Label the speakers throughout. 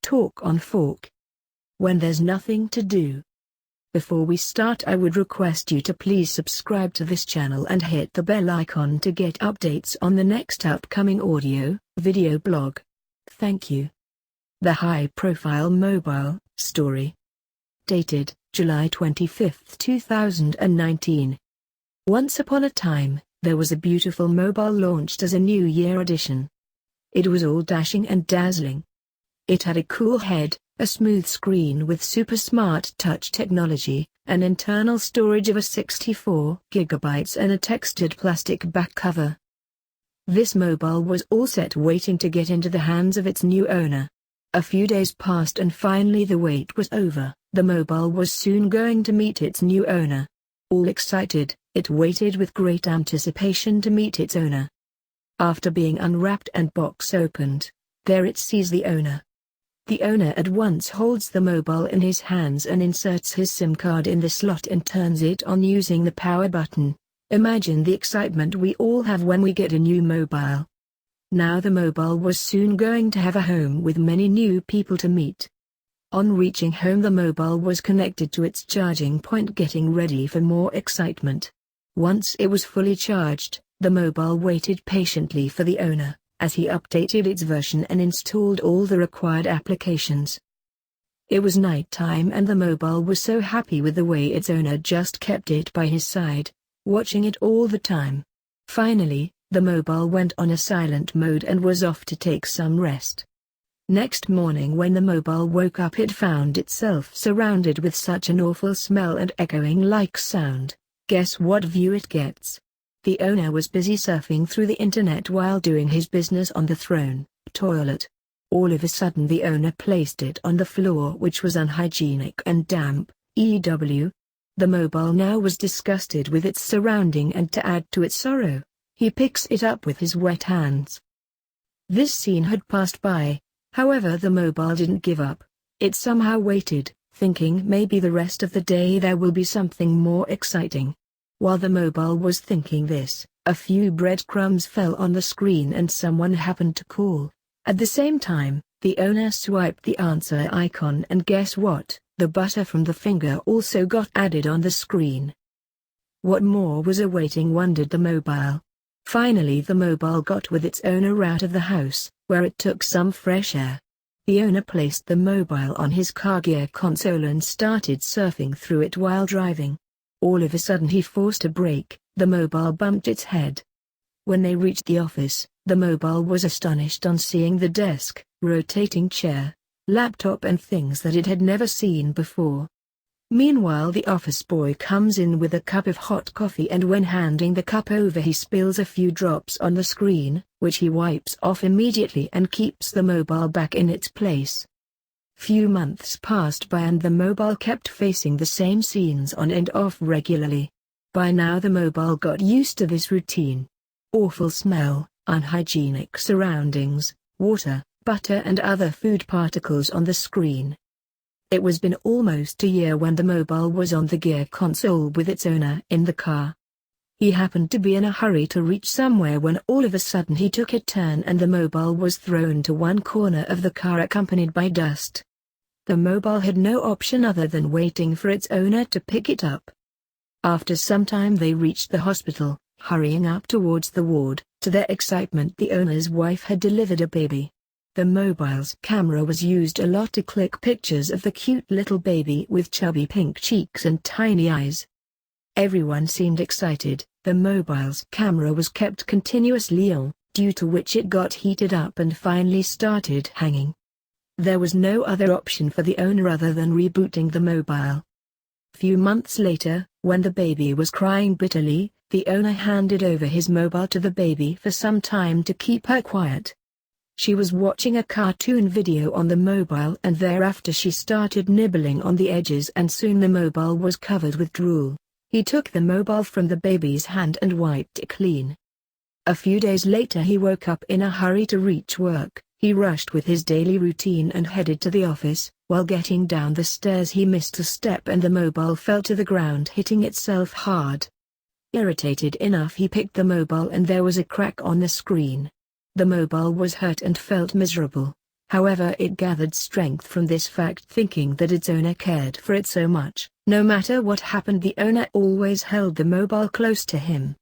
Speaker 1: Talk on Fork. When there's nothing to do. Before we start, I would request you to please subscribe to this channel and hit the bell icon to get updates on the next upcoming audio, video blog. Thank you. The high-profile mobile story. Dated July 25, 2019. Once upon a time, there was a beautiful mobile launched as a New Year edition. It was all dashing and dazzling. It had a cool head, a smooth screen with super smart touch technology, an internal storage of 64 GB and a textured plastic back cover. This mobile was all set waiting to get into the hands of its new owner. A few days passed and finally the wait was over. The mobile was soon going to meet its new owner. All excited, it waited with great anticipation to meet its owner. After being unwrapped and box opened, there it sees the owner. The owner at once holds the mobile in his hands and inserts his SIM card in the slot and turns it on using the power button. Imagine the excitement we all have when we get a new mobile. Now the mobile was soon going to have a home with many new people to meet. On reaching home, the mobile was connected to its charging point, getting ready for more excitement. Once it was fully charged, the mobile waited patiently for the owner, as he updated its version and installed all the required applications. It was night time and the mobile was so happy with the way its owner just kept it by his side, watching it all the time. Finally, the mobile went on a silent mode and was off to take some rest. Next morning when the mobile woke up, it found itself surrounded with such an awful smell and echoing like sound. Guess what view it gets? The owner was busy surfing through the internet while doing his business on the throne, toilet. All of a sudden the owner placed it on the floor, which was unhygienic and damp. The mobile now was disgusted with its surrounding, and to add to its sorrow, he picks it up with his wet hands. This scene had passed by, however the mobile didn't give up. It somehow waited, thinking maybe the rest of the day there will be something more exciting. While the mobile was thinking this, a few breadcrumbs fell on the screen and someone happened to call. At the same time, the owner swiped the answer icon and guess what? The butter from the finger also got added on the screen. What more was awaiting, wondered the mobile. Finally the mobile got with its owner out of the house, where it took some fresh air. The owner placed the mobile on his car gear console and started surfing through it while driving. All of a sudden he forced a brake, the mobile bumped its head. When they reached the office, the mobile was astonished on seeing the desk, rotating chair, laptop and things that it had never seen before. Meanwhile the office boy comes in with a cup of hot coffee, and when handing the cup over he spills a few drops on the screen, which he wipes off immediately and keeps the mobile back in its place. Few months passed by and the mobile kept facing the same scenes on and off regularly. By now the mobile got used to this routine. Awful smell, unhygienic surroundings, water, butter and other food particles on the screen. It was been almost a year when the mobile was on the gear console with its owner in the car. He happened to be in a hurry to reach somewhere when all of a sudden he took a turn and the mobile was thrown to one corner of the car accompanied by dust. The mobile had no option other than waiting for its owner to pick it up. After some time they reached the hospital, hurrying up towards the ward. To their excitement, the owner's wife had delivered a baby. The mobile's camera was used a lot to click pictures of the cute little baby with chubby pink cheeks and tiny eyes. Everyone seemed excited. The mobile's camera was kept continuously on, due to which it got heated up and finally started hanging. There was no other option for the owner other than rebooting the mobile. Few months later, when the baby was crying bitterly, the owner handed over his mobile to the baby for some time to keep her quiet. She was watching a cartoon video on the mobile and thereafter she started nibbling on the edges and soon the mobile was covered with drool. He took the mobile from the baby's hand and wiped it clean. A few days later he woke up in a hurry to reach work. He rushed with his daily routine and headed to the office. While getting down the stairs he missed a step and the mobile fell to the ground, hitting itself hard. Irritated enough, he picked the mobile and there was a crack on the screen. The mobile was hurt and felt miserable. However, it gathered strength from this fact, thinking that its owner cared for it so much. No matter what happened, the owner always held the mobile close to him.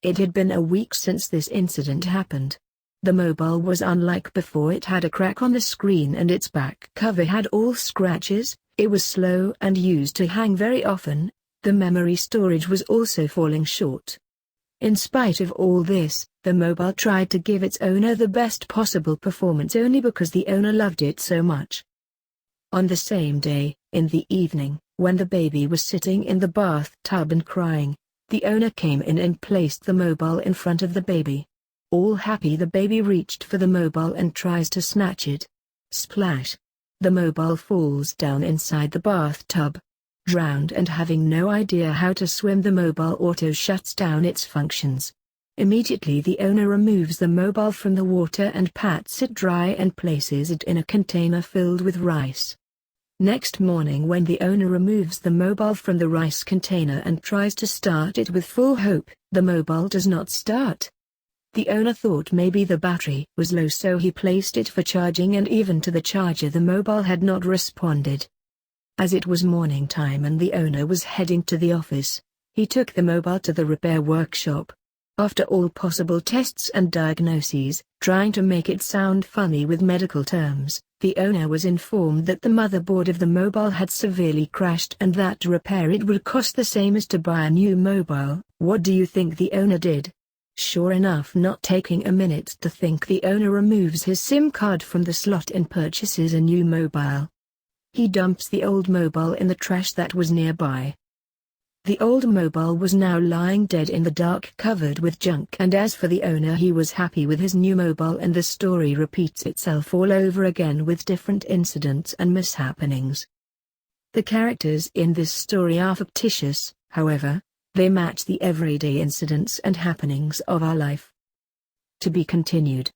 Speaker 1: It had been a week since this incident happened. The mobile was unlike before. It had a crack on the screen and its back cover had all scratches. It was slow and used to hang very often. The memory storage was also falling short. In spite of all this, the mobile tried to give its owner the best possible performance only because the owner loved it so much. On the same day, in the evening, when the baby was sitting in the bathtub and crying, the owner came in and placed the mobile in front of the baby. All happy, the baby reached for the mobile and tries to snatch it. Splash! The mobile falls down inside the bathtub. Drowned and having no idea how to swim, the mobile auto shuts down its functions. Immediately the owner removes the mobile from the water and pats it dry and places it in a container filled with rice. Next morning, when the owner removes the mobile from the rice container and tries to start it with full hope, the mobile does not start. The owner thought maybe the battery was low, so he placed it for charging, and even to the charger the mobile had not responded. As it was morning time and the owner was heading to the office, he took the mobile to the repair workshop. After all possible tests and diagnoses, trying to make it sound funny with medical terms, the owner was informed that the motherboard of the mobile had severely crashed and that to repair it would cost the same as to buy a new mobile. What do you think the owner did? Sure enough, not taking a minute to think, the owner removes his SIM card from the slot and purchases a new mobile. He dumps the old mobile in the trash that was nearby. The old mobile was now lying dead in the dark, covered with junk, and as for the owner, he was happy with his new mobile, and the story repeats itself all over again with different incidents and mishappenings. The characters in this story are fictitious, however, they match the everyday incidents and happenings of our life. To be continued.